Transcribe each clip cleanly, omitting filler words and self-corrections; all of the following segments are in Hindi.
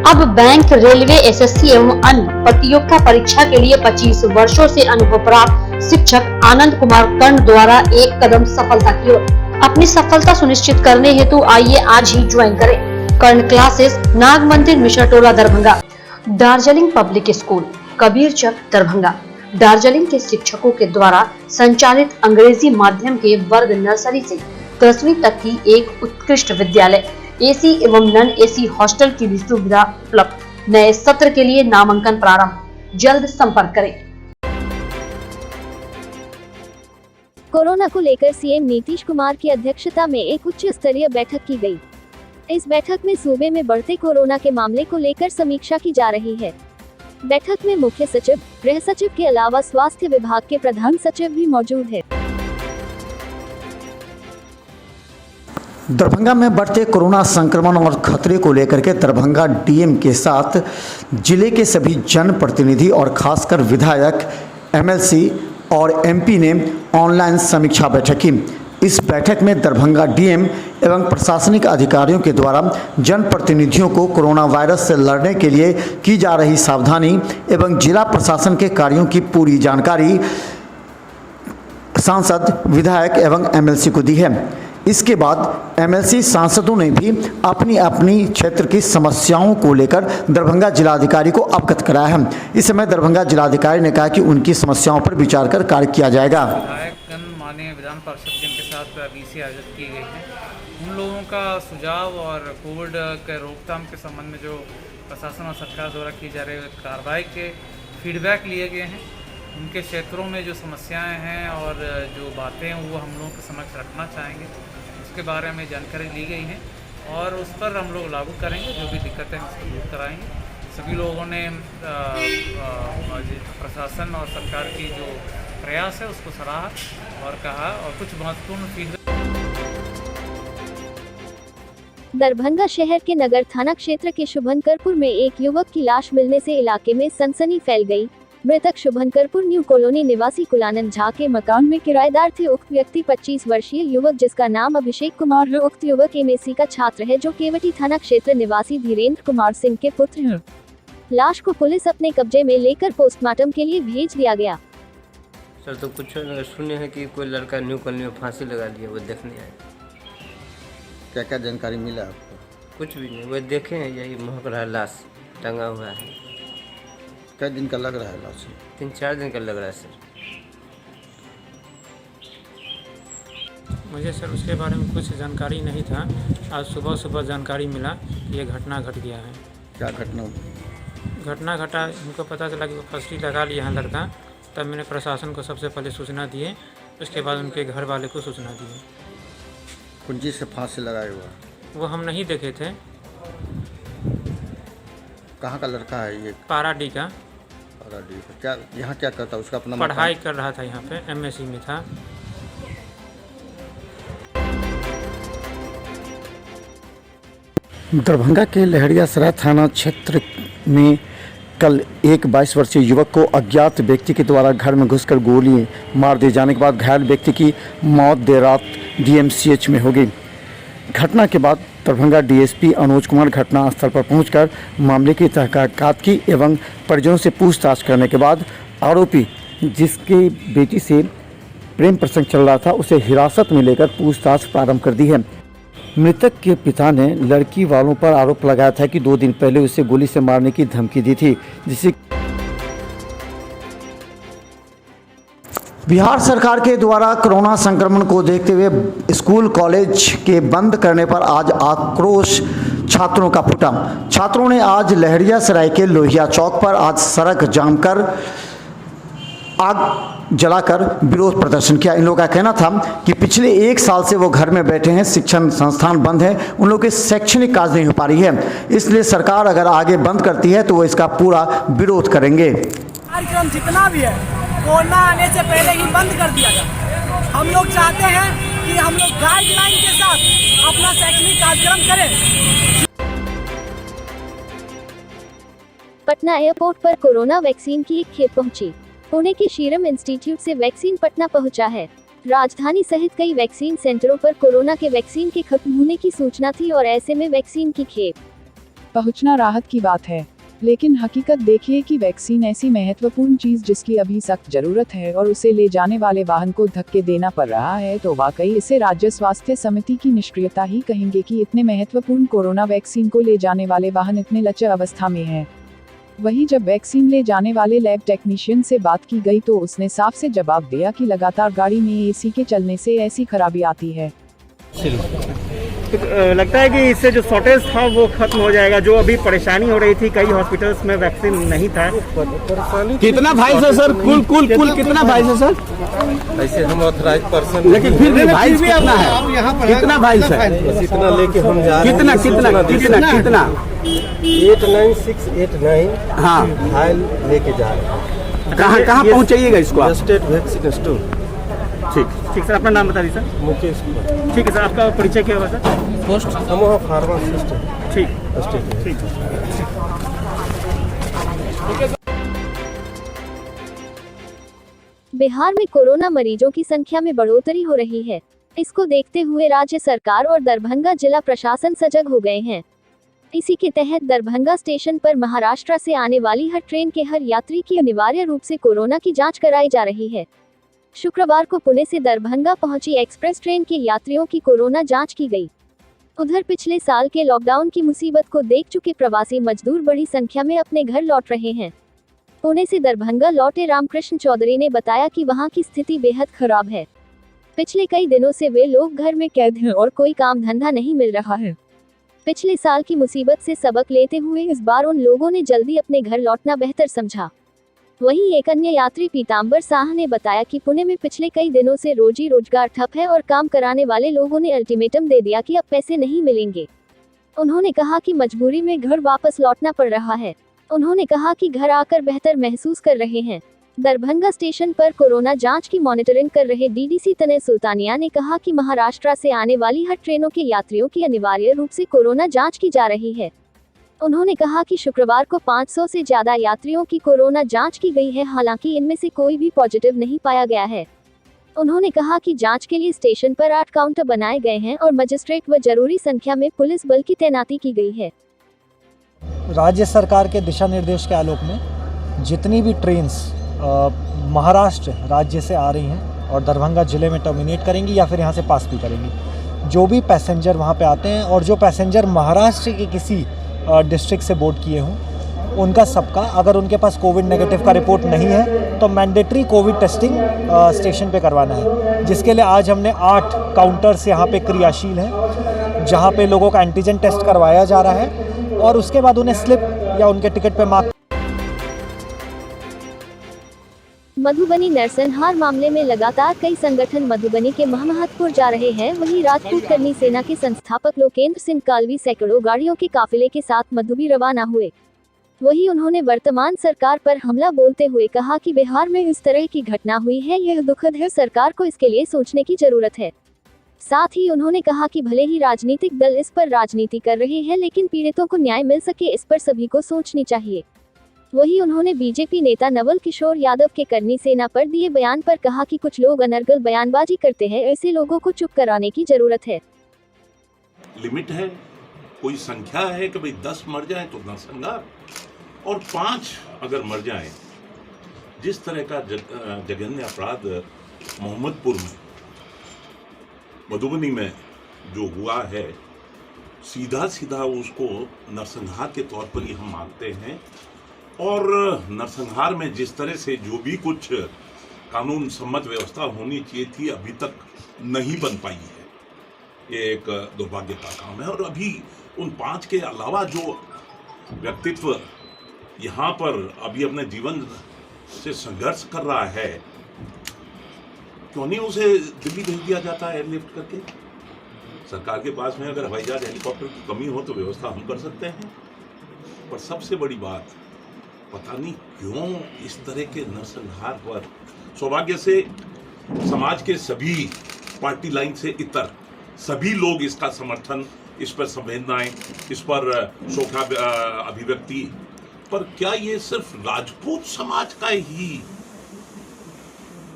अब बैंक, रेलवे, एसएससी एवं अन्य प्रतियोगिता परीक्षा के लिए 25 वर्षों से अनुभव प्राप्त शिक्षक आनंद कुमार कर्ण द्वारा एक कदम सफलता की ओर। अपनी सफलता सुनिश्चित करने हेतु आइए आज ही ज्वाइन करें कर्ण classes, Nag Mandir, Mishra Tola, Darbhanga. Darjeeling public school, Kabirchak, Darbhanga. Darjeeling के शिक्षकों के द्वारा संचालित अंग्रेजी माध्यम के वर्ग नर्सरी से 10वीं तक की एक उत्कृष्ट विद्यालय, एसी एवं नॉन एसी हॉस्टल की भी सुविधा उपलब्ध। नए सत्र के लिए नामांकन प्रारंभ, जल्द संपर्क करें। कोरोना को लेकर सीएम नीतीश कुमार की अध्यक्षता में एक उच्च स्तरीय बैठक की गई। इस बैठक में सूबे में बढ़ते कोरोना के मामले को लेकर समीक्षा की जा रही है। बैठक में मुख्य सचिव, गृह सचिव के अलावा स्वास्थ्य विभाग के प्रधान सचिव भी मौजूद है। दरभंगा में बढ़ते कोरोना संक्रमण और खतरे को लेकर के दरभंगा डीएम के साथ जिले के सभी जनप्रतिनिधि और खासकर विधायक, एमएलसी और एमपी ने ऑनलाइन समीक्षा बैठक की। इस बैठक में दरभंगा डीएम एवं प्रशासनिक अधिकारियों के द्वारा जनप्रतिनिधियों को कोरोना वायरस से लड़ने के लिए की जा रही सावधानी एवं जिला प्रशासन के कार्यों की पूरी जानकारी सांसद, विधायक एवं एमएलसी को दी है। इसके बाद एमएलसी सांसदों ने भी अपनी अपनी क्षेत्र की समस्याओं को लेकर दरभंगा जिलाधिकारी को अवगत कराया है। इस समय दरभंगा जिलाधिकारी ने कहा कि उनकी समस्याओं पर विचार कर कार्य किया जाएगा। माननीय विधान परिषद जिनके साथ बीसी आयोजित की गई है, उन लोगों का सुझाव और कोविड के रोकथाम के संबंध में जो प्रशासन और सरकार द्वारा की जा रही कार्रवाई के फीडबैक लिए गए हैं। उनके क्षेत्रों में जो समस्याएं हैं और जो बातें हैं वो हम लोगों के समक्ष रखना चाहेंगे, उसके बारे में जानकारी ली गई है और उस पर हम लोग लागू करेंगे। जो भी दिक्कतें हैं उसको दूर कराएंगे। सभी लोगों ने प्रशासन और सरकार की जो प्रयास है उसको सराहा और कहा और कुछ महत्वपूर्ण फीडबैक। दरभंगा शहर के नगर थाना क्षेत्र के शुभंकरपुर में एक युवक की लाश मिलने से इलाके में सनसनी फैल गई। मृतक शुभंकरपुर न्यू कॉलोनी निवासी कुलानंद झा के मकान में किराएदार थे। उक्त व्यक्ति 25 वर्षीय युवक जिसका नाम अभिषेक कुमार है। उक्त युवक एमएसी का छात्र है जो केवटी थाना क्षेत्र निवासी धीरेन्द्र कुमार सिंह के पुत्र हैं। लाश को पुलिस अपने कब्जे में लेकर पोस्टमार्टम के लिए भेज दिया गया। सर तो कुछ सुने हैं कि कोई लड़का न्यू कॉलोनी में फांसी लगा लिया, वो देखने आए। क्या क्या जानकारी मिला आपको? कुछ भी नहीं, वो देखे हैं, यही महक रहा है, लाश टंगा हुआ है। क्या दिन का लग रहा है लाश? 3-4 दिन का लग रहा है सर। मुझे सर उसके बारे में कुछ जानकारी नहीं था। आज सुबह जानकारी मिला कि ये घटना घट गया है। क्या घटना घटा, उनको पता चला कि वो फांसी लगा लिया है लड़का। तब मैंने प्रशासन को सबसे पहले सूचना दिए, उसके बाद उनके घर वाले को सूचना दिए। कौन चीज़ से फांसी लगाया हुआ? वो हम नहीं देखे थे। कहाँ का लड़का है ये? पाराडी का। क्या यहाँ क्या करता है? उसका अपना पढ़ाई कर रहा था, यहाँ पे एमएससी में था। दरभंगा के लहरियासराय थाना क्षेत्र में कल एक 22 वर्षीय युवक को अज्ञात व्यक्ति के द्वारा घर में घुसकर गोली मार दिए जाने के बाद घायल व्यक्ति की मौत देर रात डीएमसीएच में हो गई। घटना के बाद दरभंगा डीएसपी अनुज कुमार घटनास्थल पर पहुंचकर मामले की तहकीकात की एवं परिजनों से पूछताछ करने के बाद आरोपी, जिसकी बेटी से प्रेम प्रसंग चल रहा था, उसे हिरासत में लेकर पूछताछ प्रारंभ कर दी है। मृतक के पिता ने लड़की वालों पर आरोप लगाया था कि 2 दिन पहले उसे गोली से मारने की धमकी दी थी, जिसे बिहार सरकार के द्वारा कोरोना संक्रमण को देखते हुए स्कूल कॉलेज के बंद करने पर आज आक्रोश छात्रों का फूटा। छात्रों ने आज लहरियासराय के लोहिया चौक पर आज सड़क जाम कर आग जलाकर विरोध प्रदर्शन किया। इन लोगों का कहना था कि पिछले 1 साल से वो घर में बैठे हैं, शिक्षण संस्थान बंद है, उन लोगों के शैक्षणिक कार्य नहीं हो पा रही है, इसलिए सरकार अगर आगे बंद करती है तो वो इसका पूरा विरोध करेंगे। कार्यक्रम जितना भी है कोरोना आने से पहले ही बंद कर दिया गया। हम लोग चाहते हैं कि हम लोग गाइडलाइन के साथ अपना शैक्षणिक कार्यक्रम करें। पटना एयरपोर्ट पर कोरोना वैक्सीन की एक खेप पहुंची। पुणे के सीरम इंस्टीट्यूट से वैक्सीन पटना पहुंचा है। राजधानी सहित कई वैक्सीन सेंटरों पर कोरोना के वैक्सीन के खत्म होने की सूचना थी और ऐसे में वैक्सीन की खेप पहुंचना राहत की बात है, लेकिन हकीकत देखिए कि वैक्सीन ऐसी महत्वपूर्ण चीज जिसकी अभी सख्त जरूरत है और उसे ले जाने वाले वाहन को धक्के देना पड़ रहा है, तो वाकई इसे राज्य स्वास्थ्य समिति की निष्क्रियता ही कहेंगे कि इतने महत्वपूर्ण कोरोना वैक्सीन को ले जाने वाले वाहन इतने लचर अवस्था में हैं। वहीं जब वैक्सीन ले जाने वाले लैब टेक्नीशियन से बात की गई तो उसने साफ से जवाब दिया कि लगातार गाड़ी में एसी के चलने से ऐसी खराबी आती है। लगता है कि इससे जो शॉर्टेज था वो खत्म हो जाएगा। जो अभी परेशानी हो रही थी, कई हॉस्पिटल्स में वैक्सीन नहीं था। कितना भाई है सर? कुल कितना भाई है सर? ऐसे हम ऑथराइज पर्सन, लेकिन फिर भी भाई भी अपना है। कितना भाई सर? बस इतना लेके हम जा रहे हैं। कितना 89689 हाँ फाइल लेके जा रहे हैं। कहाँ पहुँचाइएगा इसको आप? State vaccine store. ठीक सर, अपना नाम बता दीजिए सर। मुकेश कुमार। ठीक है सर, आपका परिचय क्या होगा सर? पोस्ट समूह फार्मासिस्ट। ठीक। बिहार में कोरोना मरीजों की संख्या में बढ़ोतरी हो रही है। इसको देखते हुए राज्य सरकार और दरभंगा जिला प्रशासन सजग हो गए हैं। इसी के तहत दरभंगा स्टेशन पर महाराष्ट्र से आने वाली हर ट्रेन के हर यात्री की अनिवार्य रूप से कोरोना की जांच कराई जा रही है। शुक्रवार को पुणे से दरभंगा पहुंची एक्सप्रेस ट्रेन के यात्रियों की कोरोना जांच की गई। उधर पिछले साल के लॉकडाउन की मुसीबत को देख चुके प्रवासी मजदूर बड़ी संख्या में अपने घर लौट रहे हैं। पुणे से दरभंगा लौटे रामकृष्ण चौधरी ने बताया कि वहां की स्थिति बेहद खराब है। पिछले कई दिनों से वे लोग घर में कैद हैं और कोई काम धंधा नहीं मिल रहा है। पिछले साल की मुसीबत से सबक लेते हुए इस बार उन लोगों ने जल्दी अपने घर लौटना बेहतर समझा। वहीं एक अन्य यात्री पीताम्बर साह ने बताया कि पुणे में पिछले कई दिनों से रोजी रोजगार ठप है और काम कराने वाले लोगों ने अल्टीमेटम दे दिया कि अब पैसे नहीं मिलेंगे। उन्होंने कहा कि मजबूरी में घर वापस लौटना पड़ रहा है। उन्होंने कहा कि घर आकर बेहतर महसूस कर रहे हैं। दरभंगा स्टेशन पर कोरोना जांच की मॉनिटरिंग कर रहे डीडीसी तनय सुल्तानिया ने कहा कि महाराष्ट्र से आने वाली हर ट्रेनों के यात्रियों की अनिवार्य रूप से कोरोना जांच की जा रही है। उन्होंने कहा कि शुक्रवार को 500 से ज्यादा यात्रियों की कोरोना जांच की गई है, हालांकि इनमें से कोई भी पॉजिटिव नहीं पाया गया है। उन्होंने कहा कि जांच के लिए स्टेशन पर 8 काउंटर बनाए गए हैं और मजिस्ट्रेट व जरूरी संख्या में पुलिस बल की तैनाती की गई है। राज्य सरकार के दिशा निर्देश के आलोक में जितनी भी ट्रेन्स महाराष्ट्र राज्य से आ रही हैं और दरभंगा ज़िले में टर्मिनेट करेंगी या फिर यहाँ से पास भी करेंगी, जो भी पैसेंजर वहाँ पे आते हैं और जो पैसेंजर महाराष्ट्र के किसी डिस्ट्रिक्ट से बोर्ड किए हों, उनका सबका अगर उनके पास कोविड नेगेटिव का रिपोर्ट नहीं है तो मैंडेटरी कोविड टेस्टिंग स्टेशन पे करवाना है, जिसके लिए आज हमने 8 काउंटर्स यहाँ पे क्रियाशील हैं, जहाँ पे लोगों का एंटीजन टेस्ट करवाया जा रहा है और उसके बाद उन्हें स्लिप या उनके टिकट पे मार्क। मधुबनी नरसंहार मामले में लगातार कई संगठन मधुबनी के महमदपुर जा रहे हैं। वहीं राजपूत कर्मी सेना के संस्थापक लोकेंद्र सिंह कालवी सैकड़ों गाड़ियों के काफिले के साथ मधुबनी रवाना हुए। वहीं उन्होंने वर्तमान सरकार पर हमला बोलते हुए कहा कि बिहार में इस तरह की घटना हुई है, यह दुखद है, सरकार को इसके लिए सोचने की जरूरत है। साथ ही उन्होंने कहा कि भले ही राजनीतिक दल इस पर राजनीति कर रहे हैं, लेकिन पीड़ितों को न्याय मिल सके इस पर सभी को सोचनी चाहिए। वहीं उन्होंने बीजेपी नेता नवल किशोर यादव के करनी सेना पर दिए बयान पर कहा कि कुछ लोग अनर्गल बयानबाजी करते हैं, ऐसे लोगों को चुप कराने की जरूरत है। लिमिट है, कोई संख्या है कि भाई 10 मर जाए तो नरसंहार और 5 अगर मर जाए। जिस तरह का जघन्य अपराध मोहम्मदपुर में मधुबनी में जो हुआ है, सीधा सीधा उसको नरसंहार के तौर पर ही हम मानते हैं। और नरसंहार में जिस तरह से जो भी कुछ कानून सम्मत व्यवस्था होनी चाहिए थी, अभी तक नहीं बन पाई है। ये एक दुर्भाग्य का काम है। और अभी उन 5 के अलावा जो व्यक्तित्व यहाँ पर अभी अपने जीवन से संघर्ष कर रहा है, क्यों नहीं उसे दिल्ली भेज दिया जाता है एयरलिफ्ट करके। सरकार के पास में अगर हवाई जहाज हेलीकॉप्टर की कमी हो तो व्यवस्था हम कर सकते हैं। पर सबसे बड़ी बात, पता नहीं क्यों इस तरह के नरसंहार पर सौभाग्य से समाज के सभी पार्टी लाइन से इतर सभी लोग इसका समर्थन, इस पर संवेदनाएं, इस पर शोका अभिव्यक्ति। पर क्या ये सिर्फ राजपूत समाज का ही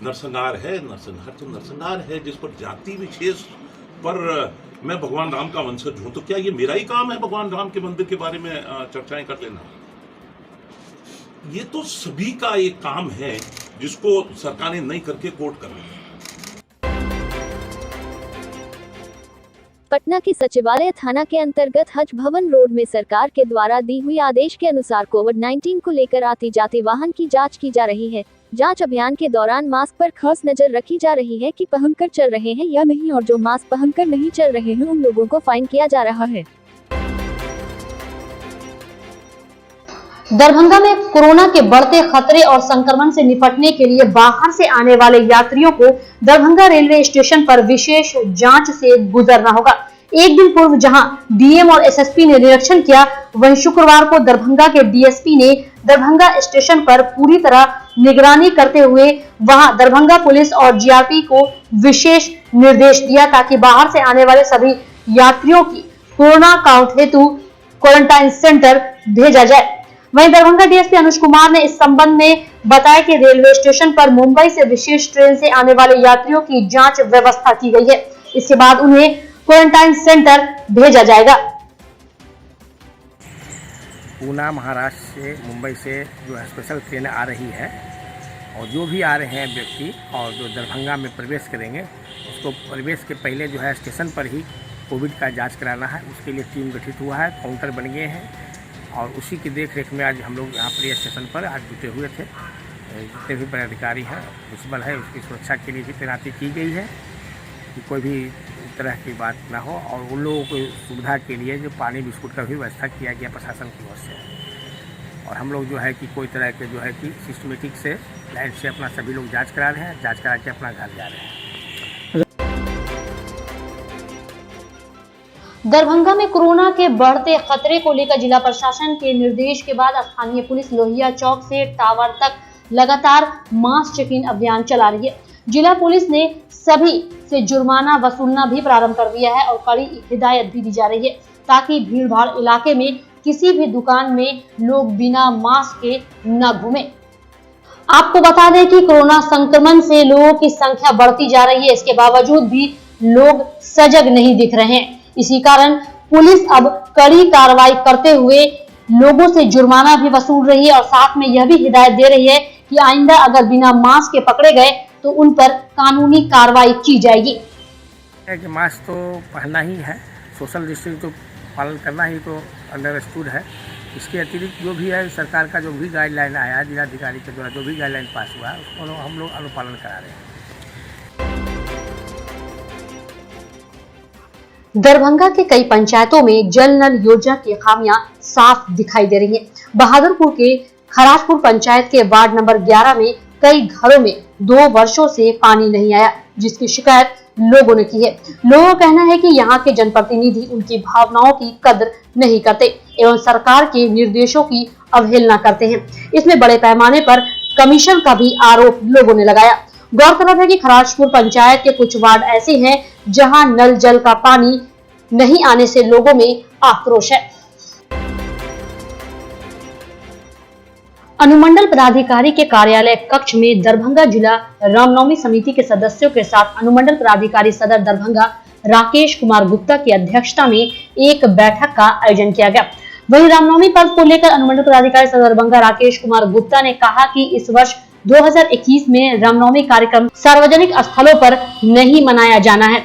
नरसंहार है? नरसंहार तो नरसंहार है जिस पर जाति विशेष पर मैं भगवान राम का वंशज हूं, तो क्या ये मेरा ही काम है भगवान राम के मंदिर के बारे में चर्चाएं कर लेना? ये तो सभी का एक काम है जिसको सरकारें नहीं करके कोर्ट कर रही है। पटना के सचिवालय थाना के अंतर्गत हज भवन रोड में सरकार के द्वारा दी हुई आदेश के अनुसार कोविड-19 को लेकर आती जाती वाहन की जांच की जा रही है। जांच अभियान के दौरान मास्क पर खास नजर रखी जा रही है कि पहनकर चल रहे हैं या नहीं, और जो मास्क पहनकर नहीं चल रहे हैं उन लोगों को फाइन किया जा रहा है। दरभंगा में कोरोना के बढ़ते खतरे और संक्रमण से निपटने के लिए बाहर से आने वाले यात्रियों को दरभंगा रेलवे स्टेशन पर विशेष जांच से गुजरना होगा। एक दिन पूर्व जहां डीएम और एसएसपी ने निरीक्षण किया, वहीं शुक्रवार को दरभंगा के डीएसपी ने दरभंगा स्टेशन पर पूरी तरह निगरानी करते हुए वहां दरभंगा पुलिस और जीआरपी को विशेष निर्देश दिया ताकि बाहर से आने वाले सभी यात्रियों की कोरोना काउंट हेतु क्वारंटाइन सेंटर भेजा जाए। वहीं दरभंगा डीएसपी अनुज कुमार ने इस संबंध में बताया कि रेलवे स्टेशन पर मुंबई से विशेष ट्रेन से आने वाले यात्रियों की जांच व्यवस्था की गई है। इसके बाद उन्हें क्वारंटाइन सेंटर भेजा जाएगा। पूना महाराष्ट्र से मुंबई से जो है स्पेशल ट्रेन आ रही है, और जो भी आ रहे हैं व्यक्ति और जो दरभंगा में प्रवेश करेंगे उसको प्रवेश के पहले जो है स्टेशन पर ही कोविड का जांच कराना है। उसके लिए टीम गठित हुआ है, काउंटर बन गए हैं, और उसी की देख रेख में आज हम लोग यहाँ पर स्टेशन पर आज जुटे हुए थे। जितने भी पदाधिकारी हैं, प्रिंसिपल है, उसकी सुरक्षा के लिए भी तैनाती की गई है कि कोई भी तरह की बात ना हो, और उन लोगों को सुविधा के लिए जो पानी बिस्कुट का भी व्यवस्था किया गया प्रशासन की ओर से। और हम लोग जो है कि कोई तरह के जो है कि सिस्टमेटिक से लाइन से अपना सभी लोग जांच करा रहे हैं, जांच करा के अपना घर जा रहे हैं। दरभंगा में कोरोना के बढ़ते खतरे को लेकर जिला प्रशासन के निर्देश के बाद स्थानीय पुलिस लोहिया चौक से टावर तक लगातार मास चेकिंग अभियान चला रही है। जिला पुलिस ने सभी से जुर्माना वसूलना भी प्रारंभ कर दिया है और कड़ी हिदायत भी दी जा रही है ताकि भीड़भाड़ इलाके में किसी भी दुकान में लोग बिना मास्क के न घूमें। आपको बता दें कि कोरोना संक्रमण से लोगों की संख्या बढ़ती जा रही है, इसके बावजूद भी लोग सजग नहीं दिख रहे हैं। इसी कारण पुलिस अब कड़ी कार्रवाई करते हुए लोगों से जुर्माना भी वसूल रही है और साथ में यह भी हिदायत दे रही है कि आइंदा अगर बिना मास्क के पकड़े गए तो उन पर कानूनी कार्रवाई की जाएगी। मास्क तो पहनना ही है, सोशल डिस्टेंस तो पालन करना ही तो अंडरस्टूड है। इसके अतिरिक्त जो भी है सरकार का जो भी गाइडलाइन आया है, जिलाधिकारी के द्वारा जो भी गाइडलाइन पास हुआ है उसको हम लोग अनुपालन करा रहे हैं। दरभंगा के कई पंचायतों में जल नल योजना की खामियां साफ दिखाई दे रही हैं। बहादुरपुर के खराजपुर पंचायत के वार्ड नंबर 11 में कई घरों में 2 वर्षों से पानी नहीं आया, जिसकी शिकायत लोगों ने की है। लोगों का कहना है कि यहाँ के जनप्रतिनिधि उनकी भावनाओं की कद्र नहीं करते एवं सरकार के निर्देशों की अवहेलना करते हैं। इसमें बड़े पैमाने पर कमीशन का भी आरोप लोगों ने लगाया। गौरतलब है कि खराजपुर पंचायत के कुछ वार्ड ऐसे हैं जहां नल जल का पानी नहीं आने से लोगों में आक्रोश है। अनुमंडल पदाधिकारी के कार्यालय कक्ष में दरभंगा जिला रामनवमी समिति के सदस्यों के साथ अनुमंडल पदाधिकारी सदर दरभंगा राकेश कुमार गुप्ता की अध्यक्षता में एक बैठक का आयोजन किया गया। वहीं रामनवमी पर्व को लेकर अनुमंडल पदाधिकारी सदर दरभंगा राकेश कुमार गुप्ता ने कहा कि इस वर्ष 2021 में रामनवमी कार्यक्रम सार्वजनिक स्थलों पर नहीं मनाया जाना है,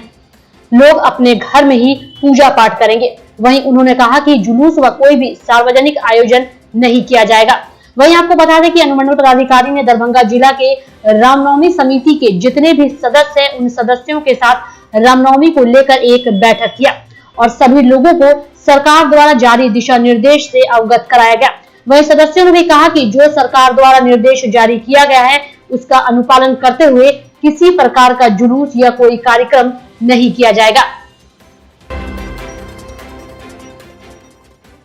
लोग अपने घर में ही पूजा पाठ करेंगे। वहीं उन्होंने कहा कि जुलूस व कोई भी सार्वजनिक आयोजन नहीं किया जाएगा। वहीं आपको बता दें कि अनुमंडल पदाधिकारी ने दरभंगा जिला के रामनवमी समिति के जितने भी सदस्य हैं उन सदस्यों के साथ रामनवमी को लेकर एक बैठक किया और सभी लोगों को सरकार द्वारा जारी दिशा निर्देश से अवगत कराया गया। वहीं सदस्यों ने भी कहा कि जो सरकार द्वारा निर्देश जारी किया गया है उसका अनुपालन करते हुए किसी प्रकार का जुलूस या कोई कार्यक्रम नहीं किया जाएगा।